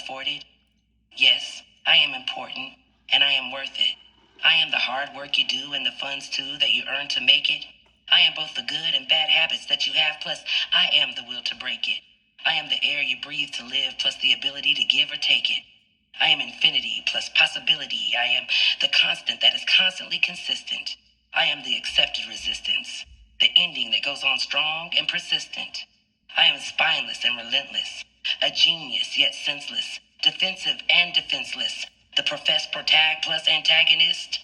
afford it. Yes, I am important, and I am worth it. I am the hard work you do and the funds too that you earn to make it. I am both the good and bad habits that you have, plus I am the will to break it. I am the air you breathe to live, plus the ability to give or take it. I am infinity plus possibility. I am the constant that is constantly consistent. I am the accepted resistance, the ending that goes on strong and persistent. I am spineless and relentless, a genius yet senseless, defensive and defenseless, the professed protag plus antagonist.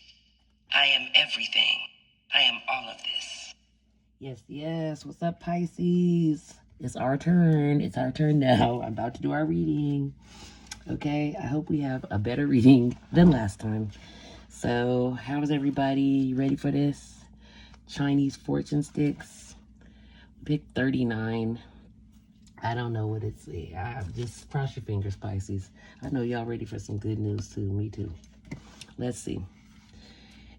I am everything. I am all of this. Yes, yes. What's up, Pisces? It's our turn. It's our turn now. I'm about to do our reading. Okay, I hope we have a better reading than last time. So, how's everybody? You ready for this? Chinese fortune sticks. Pick 39. I don't know what it's. Just cross your fingers, Pisces. I know y'all ready for some good news too. Me too. Let's see.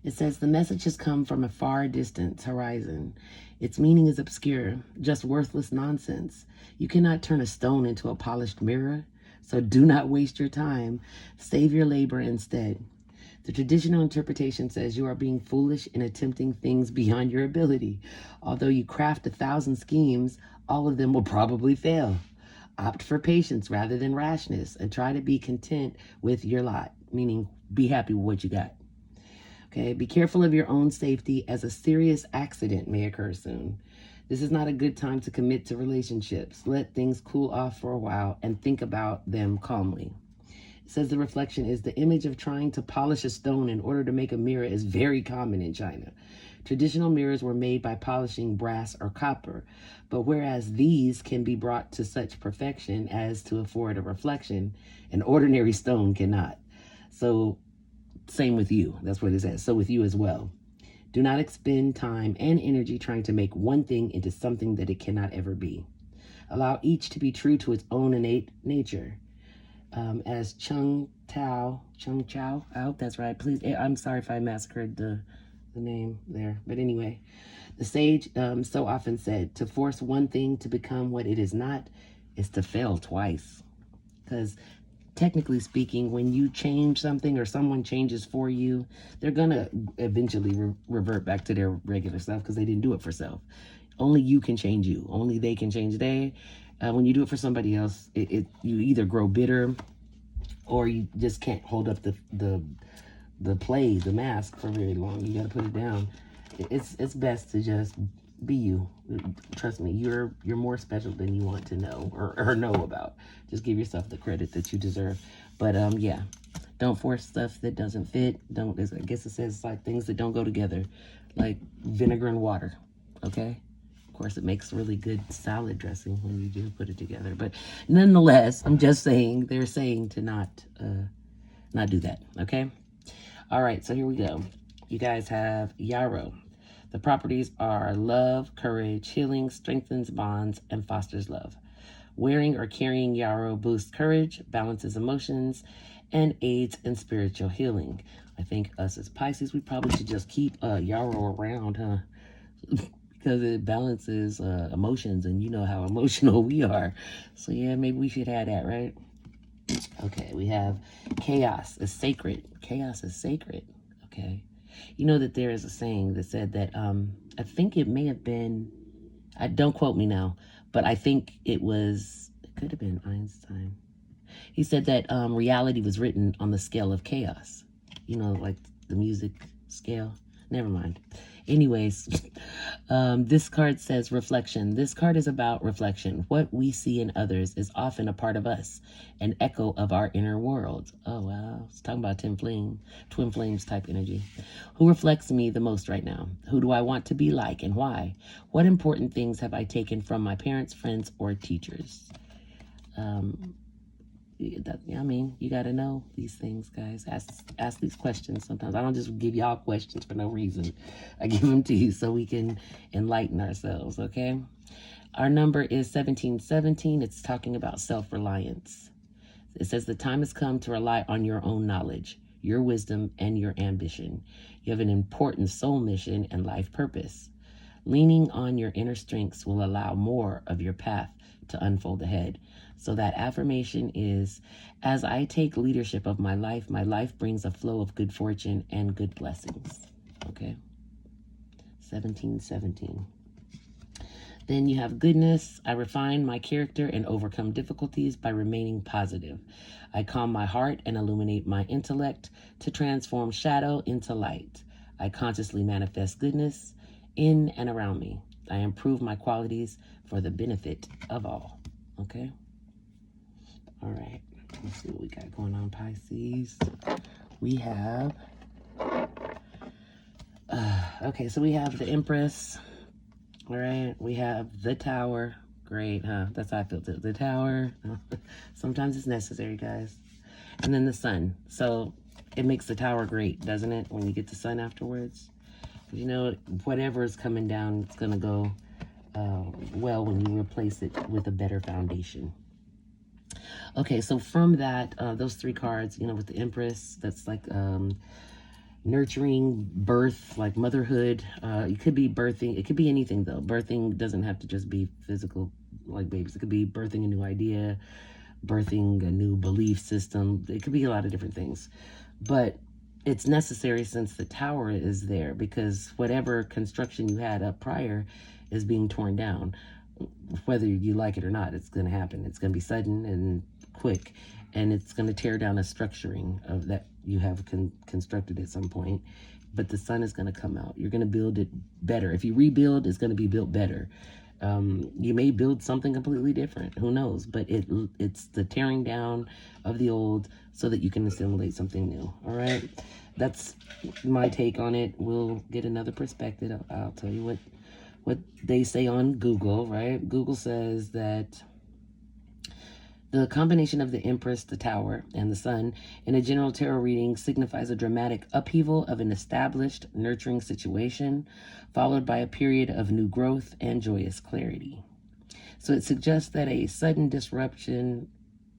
It says the message has come from a far distant horizon. Its meaning is obscure, just worthless nonsense. You cannot turn a stone into a polished mirror, so do not waste your time. Save your labor instead. The traditional interpretation says you are being foolish in attempting things beyond your ability. Although you craft 1,000 schemes, all of them will probably fail. Opt for patience rather than rashness and try to be content with your lot, meaning be happy with what you got. Okay, be careful of your own safety as a serious accident may occur soon. This is not a good time to commit to relationships. Let things cool off for a while and think about them calmly. It says the reflection is the image of trying to polish a stone in order to make a mirror is very common in China. Traditional mirrors were made by polishing brass or copper, but whereas these can be brought to such perfection as to afford a reflection, an ordinary stone cannot. So, same with you. That's what it says. So with you as well. Do not expend time and energy trying to make one thing into something that it cannot ever be. Allow each to be true to its own innate nature. As Chung Chao, I hope that's right. Please, I'm sorry if I massacred the name there. But anyway, the sage so often said, to force one thing to become what it is not is to fail twice. Because technically speaking, when you change something or someone changes for you, they're going to eventually revert back to their regular self because they didn't do it for self. Only you can change you. Only they can change they. When you do it for somebody else, you either grow bitter or you just can't hold up the mask for very long. You got to put it down. It's best to just be you. Trust me, you're more special than you want to know or know about. Just give yourself the credit that you deserve. But yeah, don't force stuff that doesn't fit. I guess it says like things that don't go together, like vinegar and water. Okay. Of course, it makes really good salad dressing when you do put it together. But nonetheless, I'm just saying they're saying to not do that. Okay. All right. So here we go. You guys have yarrow. The properties are love, courage, healing, strengthens bonds, and fosters love. Wearing or carrying yarrow boosts courage, balances emotions, and aids in spiritual healing. I think us as Pisces, we probably should just keep yarrow around, huh? Because it balances emotions, and you know how emotional we are. So yeah, maybe we should have that, right? Okay, we have chaos is sacred. Chaos is sacred, okay? You know that there is a saying that said that, I think it may have been, don't quote me now, but I think it could have been Einstein. He said that reality was written on the scale of chaos. You know, like the music scale. Never mind. Anyways, this card says reflection. This card is about reflection. What we see in others is often a part of us, an echo of our inner world. Oh, wow. It's talking about twin flames type energy. Who reflects me the most right now? Who do I want to be like and why? What important things have I taken from my parents, friends, or teachers? You got to know these things, guys. Ask these questions sometimes. I don't just give y'all questions for no reason. I give them to you so we can enlighten ourselves, okay? Our number is 1717. It's talking about self-reliance. It says the time has come to rely on your own knowledge, your wisdom, and your ambition. You have an important soul mission and life purpose. Leaning on your inner strengths will allow more of your path to unfold ahead. So that affirmation is, as I take leadership of my life brings a flow of good fortune and good blessings. Okay. 1717. Then you have goodness. I refine my character and overcome difficulties by remaining positive. I calm my heart and illuminate my intellect to transform shadow into light. I consciously manifest goodness in and around me. I improve my qualities for the benefit of all. Okay? All right. Let's see what we got going on, Pisces. We have... okay, so we have the Empress. All right, we have the Tower. Great, huh? That's how I feel too. The Tower. Sometimes it's necessary, guys. And then the Sun. So it makes the Tower great, doesn't it? When you get the Sun afterwards. You know, whatever is coming down, it's going to go well when you replace it with a better foundation. Okay, so from that, those three cards, you know, with the Empress, that's like nurturing, birth, like motherhood. It could be birthing. It could be anything, though. Birthing doesn't have to just be physical, like babies. It could be birthing a new idea, birthing a new belief system. It could be a lot of different things. But it's necessary since the Tower is there, because whatever construction you had up prior is being torn down. Whether you like it or not, it's going to happen. It's going to be sudden and quick, and it's going to tear down a structuring of that you have constructed at some point. But the Sun is going to come out. You're going to build it better. If you rebuild, it's going to be built better. You may build something completely different. Who knows? But it's the tearing down of the old so that you can assimilate something new. All right? That's my take on it. We'll get another perspective. I'll tell you what they say on Google, right? Google says that the combination of the Empress, the Tower, and the Sun in a general tarot reading signifies a dramatic upheaval of an established, nurturing situation, followed by a period of new growth and joyous clarity. So it suggests that a sudden disruption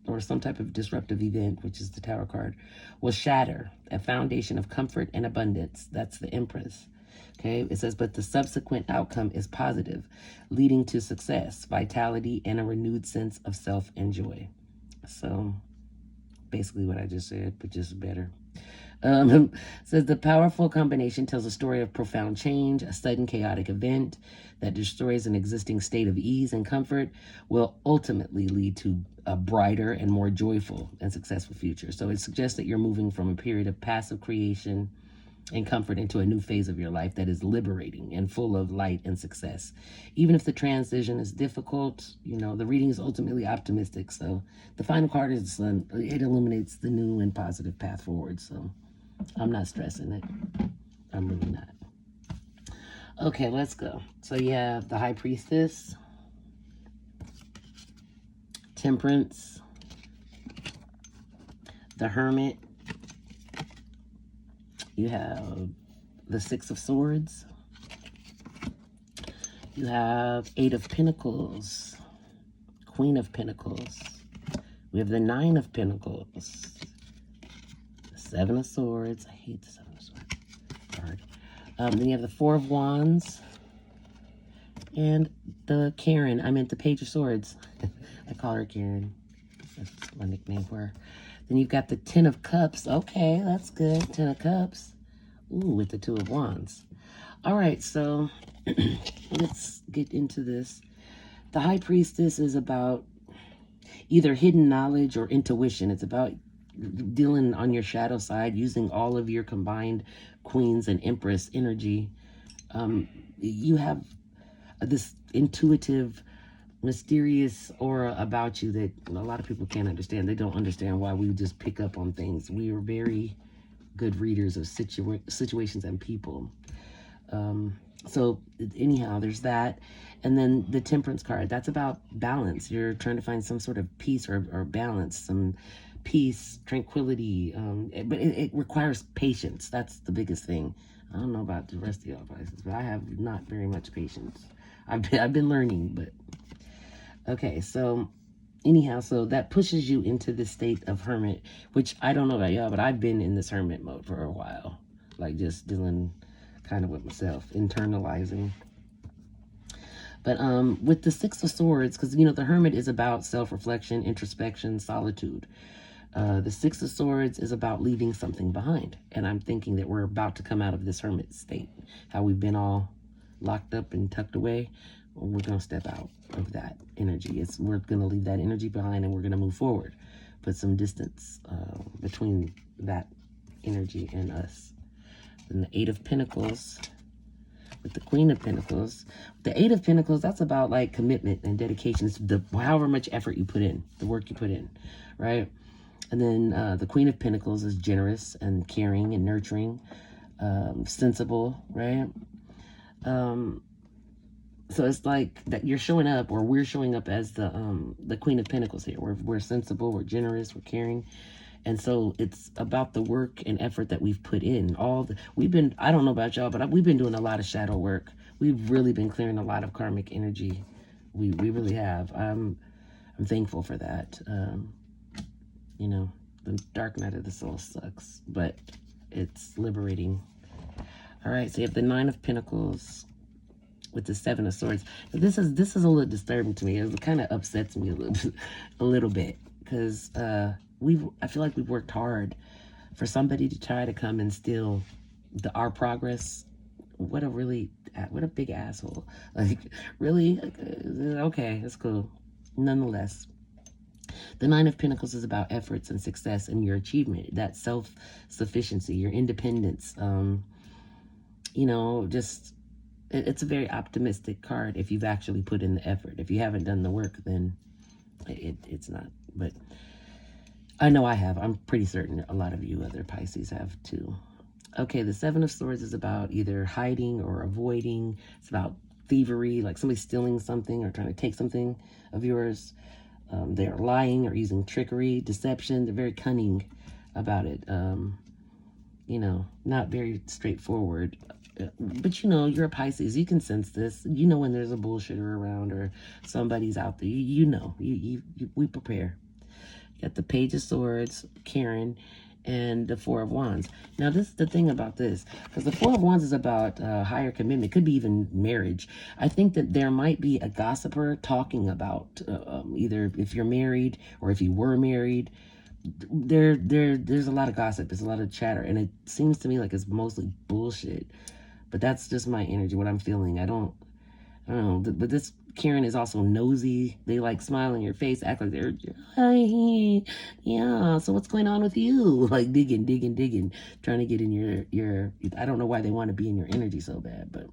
or some type of disruptive event, which is the Tower card, will shatter a foundation of comfort and abundance. That's the Empress. Okay, it says, but the subsequent outcome is positive, leading to success, vitality, and a renewed sense of self and joy. So, basically what I just said, but just better. Says the powerful combination tells a story of profound change. A sudden chaotic event that destroys an existing state of ease and comfort will ultimately lead to a brighter and more joyful and successful future. So it suggests that you're moving from a period of passive creation and comfort into a new phase of your life that is liberating and full of light and success. Even if the transition is difficult, you know, the reading is ultimately optimistic. So the final card is the Sun. It illuminates the new and positive path forward. So I'm not stressing it. I'm really not. Okay, let's go. So you have the High Priestess, Temperance, the Hermit. You have the Six of Swords. You have Eight of Pentacles, Queen of Pentacles. We have the Nine of Pentacles, the Seven of Swords. I hate the Seven of Swords card. Then you have the Four of Wands and the Karen. I meant the Page of Swords. I call her Karen. That's my nickname for her. Then you've got the Ten of Cups. Okay, that's good. Ten of Cups. Ooh, with the Two of Wands. All right, so let's get into this. The High Priestess is about either hidden knowledge or intuition. It's about dealing on your shadow side, using all of your combined Queen's and Empress energy. You have this intuitive, mysterious aura about you that a lot of people can't understand. They don't understand why we just pick up on things. We are very good readers of situations and people. So anyhow, there's that. And then the Temperance card, that's about balance. You're trying to find some sort of peace or balance, some peace, tranquility. But it requires patience. That's the biggest thing. I don't know about the rest of y'all, Pisces, but I have not very much patience. I've been learning, but okay. So anyhow, so that pushes you into this state of hermit, which I don't know about y'all, but I've been in this hermit mode for a while, like just dealing kind of with myself, internalizing. But with the Six of Swords, because, the Hermit is about self-reflection, introspection, solitude. The Six of Swords is about leaving something behind. And I'm thinking that we're about to come out of this Hermit state. How we've been all locked up and tucked away. We're going to step out of that energy. We're going to leave that energy behind, and we're going to move forward. Put some distance between that energy and us. Then the Eight of Pentacles with the Queen of Pentacles. The Eight of Pentacles, that's about like commitment and dedication. It's however much effort you put in, the work you put in, right? And then the Queen of Pentacles is generous and caring and nurturing, sensible, right? So it's like that you're showing up, or we're showing up as the Queen of Pentacles here. We're sensible, we're generous, we're caring. And so it's about the work and effort that we've put in. I don't know about y'all, but we've been doing a lot of shadow work. We've really been clearing a lot of karmic energy. We really have. I'm thankful for that. The dark night of the soul sucks, but it's liberating. All right, so you have the Nine of Pentacles with the Seven of Swords. This is a little disturbing to me. It kind of upsets me a little bit, because I feel like we've worked hard for somebody to try to come and steal our progress. What a big asshole. Like, really? Okay, that's cool. Nonetheless, the Nine of Pentacles is about efforts and success and your achievement, that self-sufficiency, your independence. It's a very optimistic card if you've actually put in the effort. If you haven't done the work, then it's not. But I know I have. I'm pretty certain a lot of you other Pisces have too. Okay, the Seven of Swords is about either hiding or avoiding. It's about thievery, like somebody stealing something or trying to take something of yours. They're lying or using trickery, deception. They're very cunning about it. Not very straightforward. But you're a Pisces. You can sense this. You know when there's a bullshitter around or somebody's out there. We prepare. You got the Page of Swords, Karen, and the Four of Wands. Now, this is the thing about this, because the Four of Wands is about higher commitment. Could be even marriage. I think that there might be a gossiper talking about either if you're married or if you were married. There's a lot of gossip. There's a lot of chatter, and it seems to me like it's mostly bullshit. But that's just my energy, what I'm feeling. I don't know. But this Karen is also nosy. They like smile in your face, act like they're, hi, yeah, so what's going on with you? Like digging, trying to get in your, I don't know why they want to be in your energy so bad, but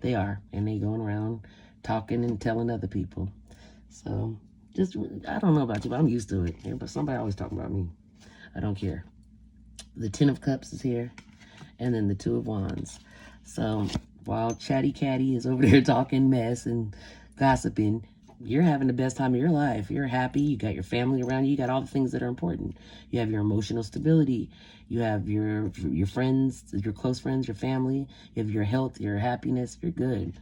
they are. And they going around talking and telling other people. So I don't know about you, but I'm used to it. But somebody always talking about me. I don't care. The Ten of Cups is here. And then the Two of Wands. So while Chatty Catty is over there talking mess and gossiping, you're having the best time of your life. You're happy. You got your family around you. You got all the things that are important. You have your emotional stability. You have your friends, your close friends, your family. You have your health, your happiness. You're good.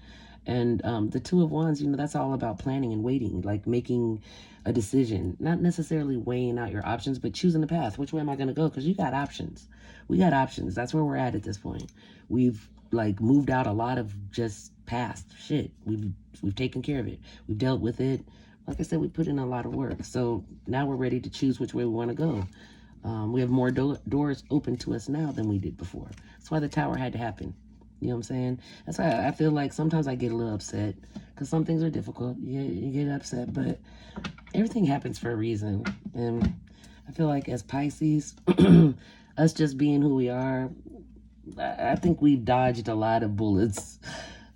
And the Two of Wands, that's all about planning and waiting, like making a decision. Not necessarily weighing out your options, but choosing the path. Which way am I going to go? Because you got options. We got options. That's where we're at this point. We've moved out a lot of just past shit. We've taken care of it. We've dealt with it. Like I said, we put in a lot of work. So now we're ready to choose which way we want to go. We have more doors open to us now than we did before. That's why the Tower had to happen. You know what I'm saying? That's why I feel like sometimes I get a little upset because some things are difficult. You get upset, but everything happens for a reason. And I feel like as Pisces, us just being who we are, I think we've dodged a lot of bullets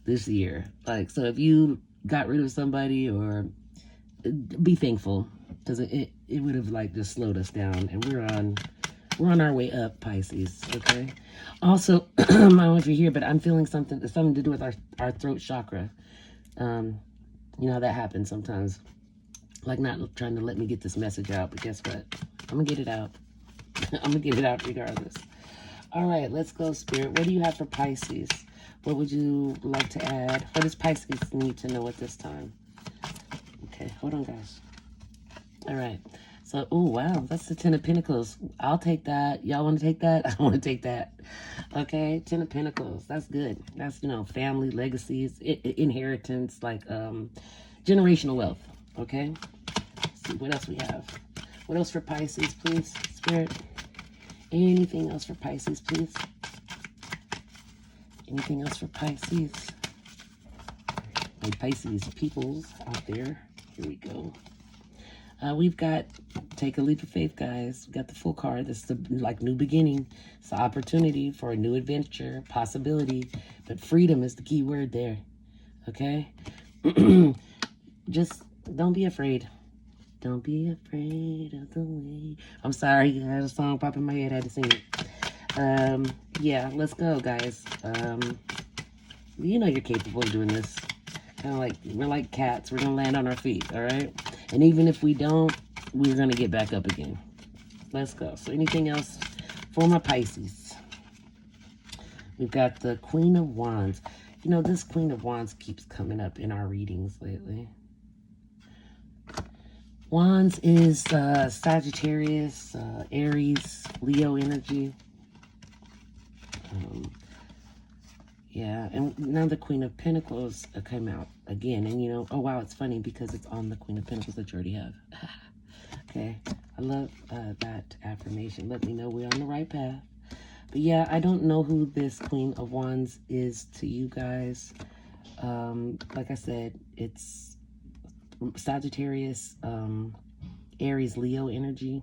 this year. So if you got rid of somebody, or be thankful, because it would have just slowed us down, and we're on our way up, Pisces. Okay. Also, I don't know if you're here, but I'm feeling something to do with our throat chakra. You know how that happens sometimes. Like not trying to let me get this message out, but guess what? I'm gonna get it out. I'm gonna get it out regardless. All right, let's go, Spirit. What do you have for Pisces? What would you like to add? What does Pisces need to know at this time? Okay, hold on, guys. All right. So, oh, wow, that's the Ten of Pentacles. I'll take that. Y'all want to take that? I want to take that. Okay, Ten of Pentacles. That's good. That's, you know, family, legacies, inheritance, like generational wealth. Okay, let's see what else we have. What else for Pisces, please, Spirit? Anything else for Pisces, please? Anything else for Pisces? My Pisces peoples out there. Here we go. We've got take a leap of faith, guys. We got the full card. This is the like new beginning. It's an opportunity for a new adventure, possibility, but freedom is the key word there. Okay, just don't be afraid. Don't be afraid of the way. I'm sorry, I had a song pop in my head. I had to sing it. Yeah, let's go, guys. You know you're capable of doing this. Kind of like we're like cats. We're gonna land on our feet, all right? And even if we don't, we're gonna get back up again. Let's go. So anything else for my Pisces? We've got the Queen of Wands. You know, this Queen of Wands keeps coming up in our readings lately. Wands is Sagittarius, Aries, Leo energy. Yeah, and now the Queen of Pentacles came out again. And, you know, oh, wow, it's funny because it's on the Queen of Pentacles that you already have. Okay, I love that affirmation. Let me know we're on the right path. But, yeah, I don't know who this Queen of Wands is to you guys. Like I said, it's Sagittarius, Aries, Leo energy.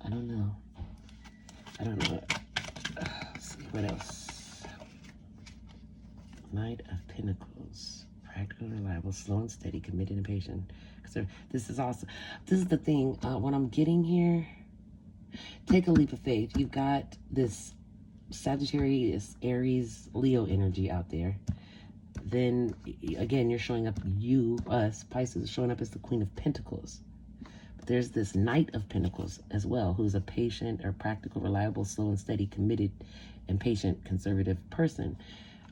I don't know. Let's see, what else? Knight of Pentacles. Practical, reliable, slow and steady, committed and patient. So this is also, this is the thing, what I'm getting here, take a leap of faith. You've got this Sagittarius, Aries, Leo energy out there. Then, again, you're showing up, us, Pisces, showing up as the Queen of Pentacles. But there's this Knight of Pentacles as well, who's a patient or practical, reliable, slow and steady, committed and patient, conservative person.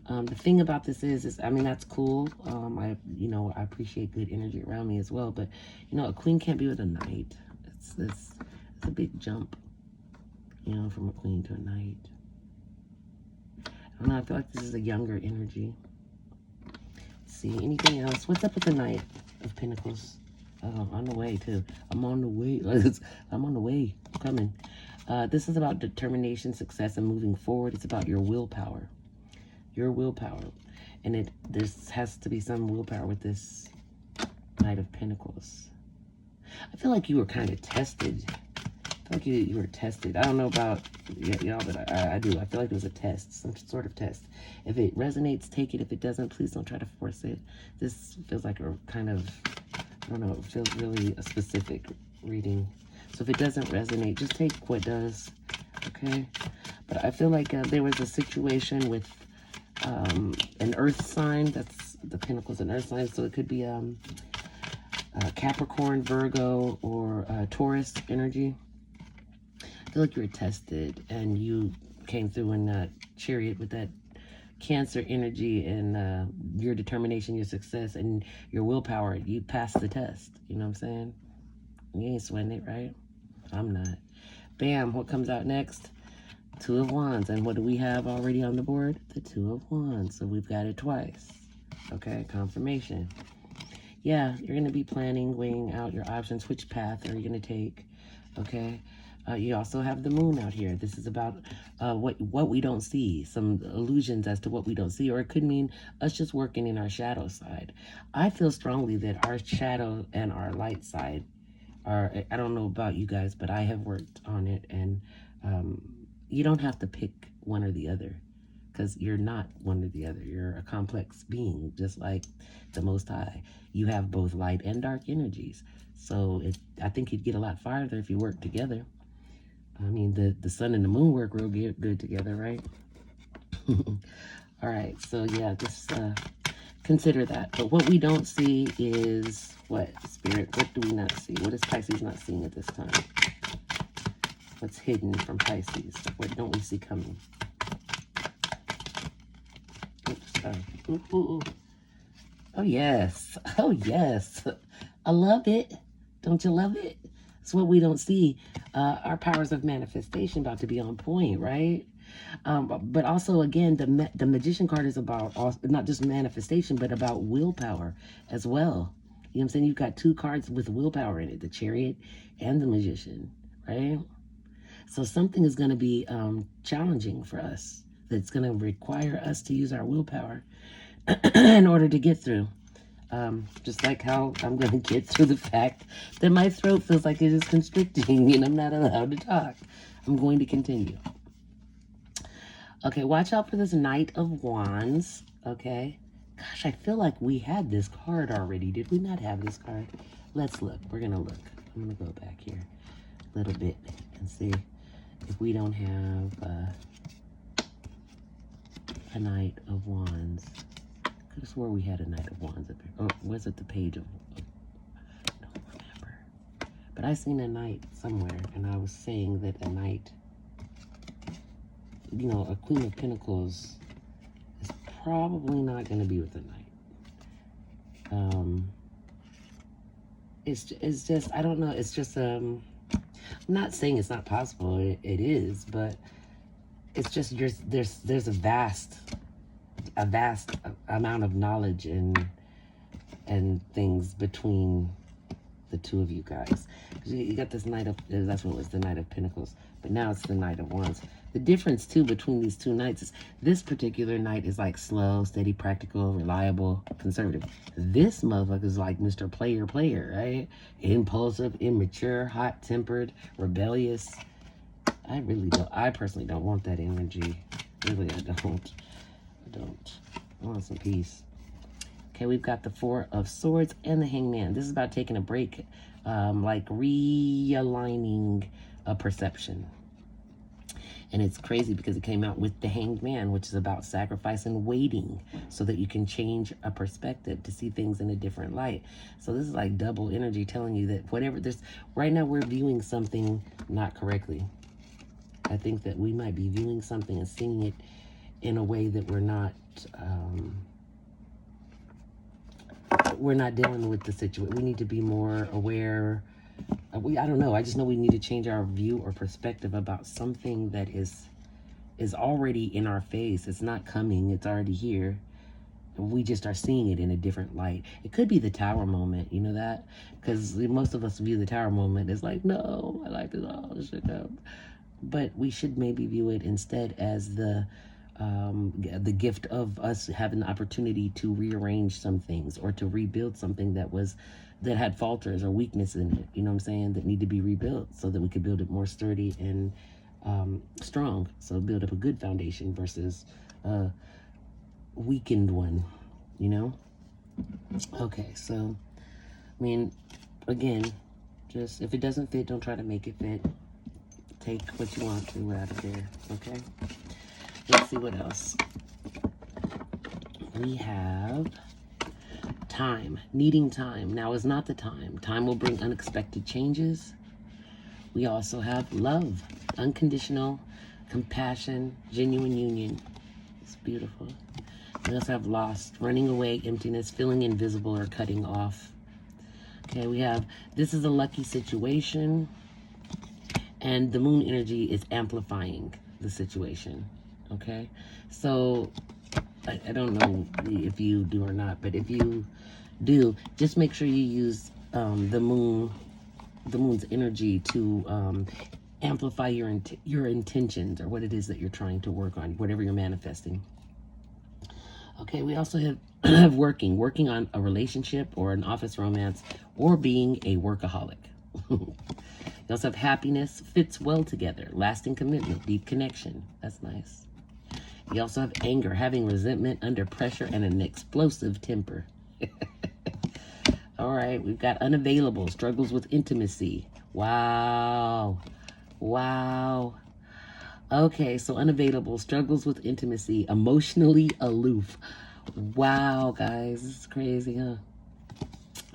The thing about this is, I mean, that's cool. I appreciate good energy around me as well. But, you know, a queen can't be with a knight. It's a big jump, you know, from a queen to a knight. I don't know. I feel like this is a younger energy. See, anything else? What's up with the Knight of Pentacles? Oh, on the way, too. I'm on the way. I'm on the way. I'm coming. This is about determination, success, and moving forward. It's about your willpower. Your willpower. And there has to be some willpower with this Knight of Pentacles. I feel like you were kind of tested. I feel like you were tested. I don't know about y'all, but I do. I feel like it was a test, some sort of test. If it resonates, take it. If it doesn't, please don't try to force it. This feels like a kind of, I don't know, it feels really a specific reading. So if it doesn't resonate, just take what does, okay? But I feel like there was a situation with an earth sign. That's the Pentacles, an earth sign. So it could be Capricorn, Virgo, or Taurus energy. I feel like you were tested and you came through in that chariot with that Cancer energy and your determination, your success, and your willpower. You passed the test. You know what I'm saying? You ain't sweating it, right? I'm not. Bam, what comes out next? Two of Wands. And what do we have already on the board? The Two of Wands. So we've got it twice. Okay, confirmation. Yeah, you're going to be planning, weighing out your options. Which path are you going to take? Okay. You also have the moon out here. This is about what we don't see, some illusions as to what we don't see, or it could mean us just working in our shadow side. I feel strongly that our shadow and our light side are, I don't know about you guys, but I have worked on it, and you don't have to pick one or the other, because you're not one or the other. You're a complex being, just like the Most High. You have both light and dark energies. So I think you'd get a lot farther if you work together. I mean, the sun and the moon work real good together, right? All right, so yeah, just consider that. But what we don't see is what? Spirit, what do we not see? What is Pisces not seeing at this time? What's hidden from Pisces? What don't we see coming? Oops, sorry. Ooh, ooh, ooh. Oh, yes. Oh, yes. I love it. Don't you love it? It's what we don't see. Our powers of manifestation about to be on point, right? But also, again, the magician card is about not just manifestation, but about willpower as well. You know what I'm saying? You've got two cards with willpower in it, the chariot and the magician, right? So something is going to be challenging for us. That's going to require us to use our willpower in order to get through. Just like how I'm going to get through the fact that my throat feels like it is constricting and I'm not allowed to talk. I'm going to continue. Okay, watch out for this Knight of Wands, okay? Gosh, I feel like we had this card already. Did we not have this card? Let's look. We're going to look. I'm going to go back here a little bit and see if we don't have a Knight of Wands. I could have swore we had a Knight of Wands up here. Oh, was it the page of... I don't remember. But I seen a Knight somewhere, and I was saying that a Knight... You know, a Queen of Pentacles is probably not going to be with a Knight. It's just, I don't know, it's just, I'm not saying it's not possible, it is, but it's just, there's a vast amount of knowledge and things between the two of you guys. You got this Knight of, that's what it was, the Knight of Pentacles, but now it's the Knight of Wands. The difference too between these two knights is this particular knight is like slow, steady, practical, reliable, conservative. This motherfucker is like Mr. Player, right? Impulsive, immature, hot-tempered, rebellious. I personally don't want that energy. Really, I don't. I want some peace. Okay, we've got the Four of Swords and the Hangman. This is about taking a break, like realigning a perception. And it's crazy because it came out with the Hanged Man, which is about sacrifice and waiting so that you can change a perspective to see things in a different light. So this is like double energy telling you that whatever there's right now, we're viewing something not correctly. I think that we might be viewing something and seeing it in a way that we're not dealing with the situation. We need to be more aware. I don't know. I just know we need to change our view or perspective about something that is already in our face. It's not coming. It's already here. We just are seeing it in a different light. It could be the Tower moment. You know that? Because most of us view the Tower moment as like, no, I like this all shit up. But we should maybe view it instead as the gift of us having the opportunity to rearrange some things or to rebuild something that had falters or weakness in it, you know what I'm saying, that need to be rebuilt so that we could build it more sturdy and strong. So build up a good foundation versus a weakened one, you know? Okay, so, I mean, again, just if it doesn't fit, don't try to make it fit. Take what you want to out of there, okay? Let's see what else. We have time, needing time. Now is not the time. Time will bring unexpected changes. We also have love, unconditional compassion, genuine union. It's beautiful. We also have lost, running away, emptiness, feeling invisible or cutting off. Okay, we have, this is a lucky situation, and the moon energy is amplifying the situation. Okay, so I don't know if you do or not, but if you do, just make sure you use the moon's energy to amplify your intentions or what it is that you're trying to work on, whatever you're manifesting. Okay, we also have working on a relationship or an office romance or being a workaholic. You also have happiness, fits well together, lasting commitment, deep connection. That's nice. You also have anger, having resentment under pressure, and an explosive temper. All right, we've got unavailable, struggles with intimacy. Wow. Okay, so unavailable, struggles with intimacy, emotionally aloof. Wow, guys, this is crazy, huh?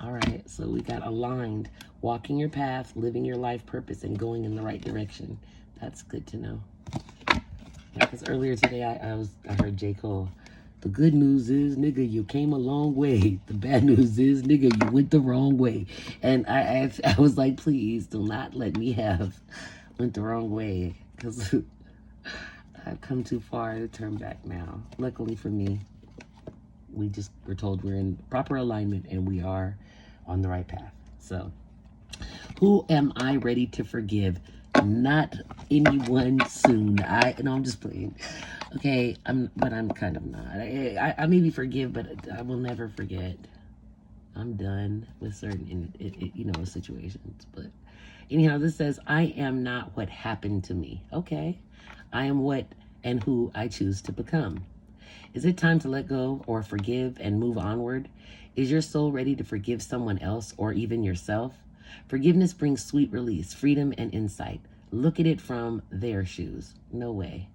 All right, so we got aligned, walking your path, living your life purpose, and going in the right direction. That's good to know. Because earlier today, I heard J. Cole The good news is, nigga, you came a long way. The bad news is, nigga, you went the wrong way. And I was like, please do not let me have went the wrong way, because I've come too far to turn back now. Luckily for me, we just were told we're in proper alignment and we are on the right path. So, who am I ready to forgive? Not anyone soon. I'm just playing. Okay, but I'm kind of not. I maybe forgive, but I will never forget. I'm done with certain, situations. But anyhow, this says, I am not what happened to me. Okay, I am what and who I choose to become. Is it time to let go or forgive and move onward? Is your soul ready to forgive someone else or even yourself? Forgiveness brings sweet release, freedom, and insight. Look at it from their shoes. No way.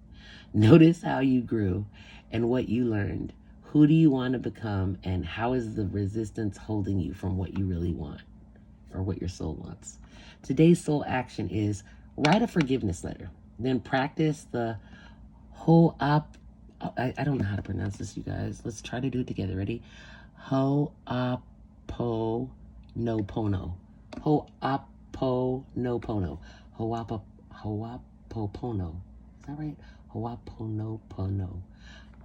Notice how you grew and what you learned. Who do you want to become, and how is the resistance holding you from what you really want or what your soul wants? Today's soul action is write a forgiveness letter. Then practice the I don't know how to pronounce this, you guys. Let's try to do it together. Ready? Ho'aponopono. Ho'aponopono. Ho'apopono. Is that right? Ho'aponopono.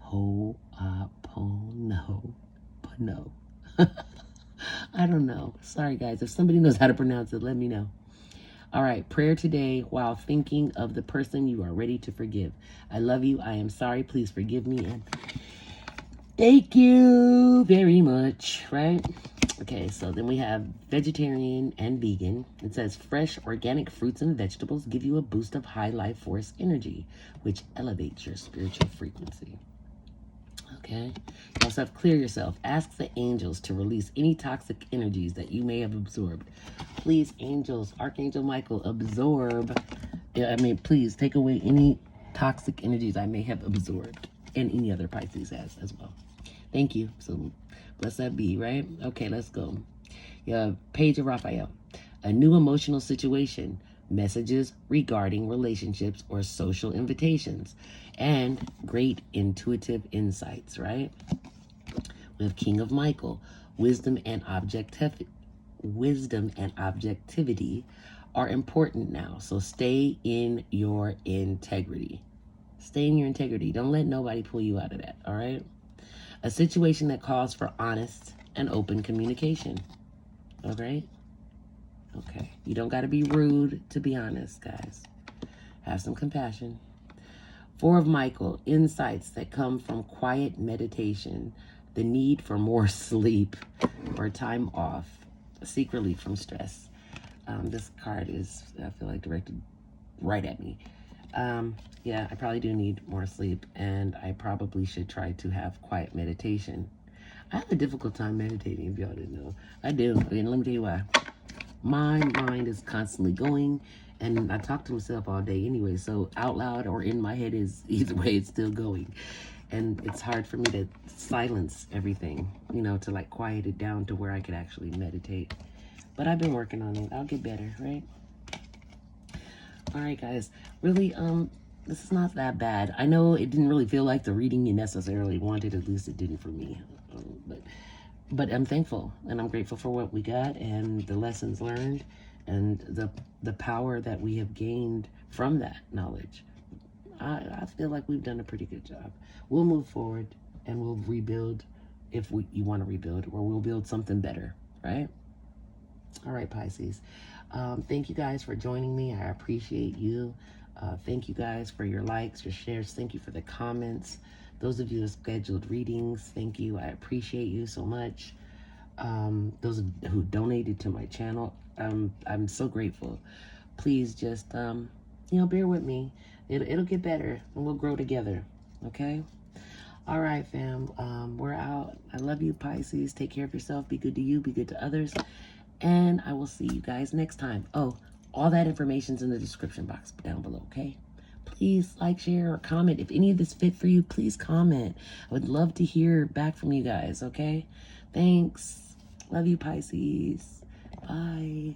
Ho'aponopono. I don't know. Sorry, guys. If somebody knows how to pronounce it, let me know. All right, prayer today while thinking of the person you are ready to forgive. I love you. I am sorry. Please forgive me. And thank you very much, right? Okay, so then we have vegetarian and vegan. It says fresh organic fruits and vegetables give you a boost of high life force energy, which elevates your spiritual frequency. Okay, you also have clear yourself. Ask the angels to release any toxic energies that you may have absorbed. Please, angels, Archangel Michael, please take away any toxic energies I may have absorbed, and any other Pisces has as well. Thank you. So bless that be, right? Okay, let's go. Page of Raphael. A new emotional situation. Messages regarding relationships or social invitations, and great intuitive insights, right? We have King of Michael. Wisdom and objectivity are important now. So stay in your integrity. Stay in your integrity. Don't let nobody pull you out of that, all right? A situation that calls for honest and open communication, all right? Okay, you don't got to be rude to be honest, guys. Have some compassion. Four of Michael, insights that come from quiet meditation, the need for more sleep or time off, seek relief from stress. This card is, I feel like, directed right at me. Yeah, I probably do need more sleep, and I probably should try to have quiet meditation. I have a difficult time meditating, if y'all didn't know. I do, and let me tell you why. My mind is constantly going, and I talk to myself all day anyway, so out loud or in my head is either way, it's still going. And it's hard for me to silence everything, to like quiet it down to where I could actually meditate. But I've been working on it. I'll get better, right? All right, guys. Really, this is not that bad. I know it didn't really feel like the reading you necessarily wanted, at least it didn't for me. But I'm thankful and I'm grateful for what we got and the lessons learned and the power that we have gained from that knowledge. I feel like we've done a pretty good job. We'll move forward and we'll rebuild if you want to rebuild, or we'll build something better, right? All right, Pisces. Thank you guys for joining me. I appreciate you. Thank you guys for your likes, your shares. Thank you for the comments. Those of you who scheduled readings, thank you. I appreciate you so much. Those who donated to my channel, I'm so grateful. Please just, bear with me. It'll get better and we'll grow together. Okay? All right, fam. We're out. I love you, Pisces. Take care of yourself. Be good to you. Be good to others. And I will see you guys next time. Oh, all that information's in the description box down below, okay? Please like, share, or comment. If any of this fit for you, please comment. I would love to hear back from you guys, okay? Thanks. Love you, Pisces. Bye.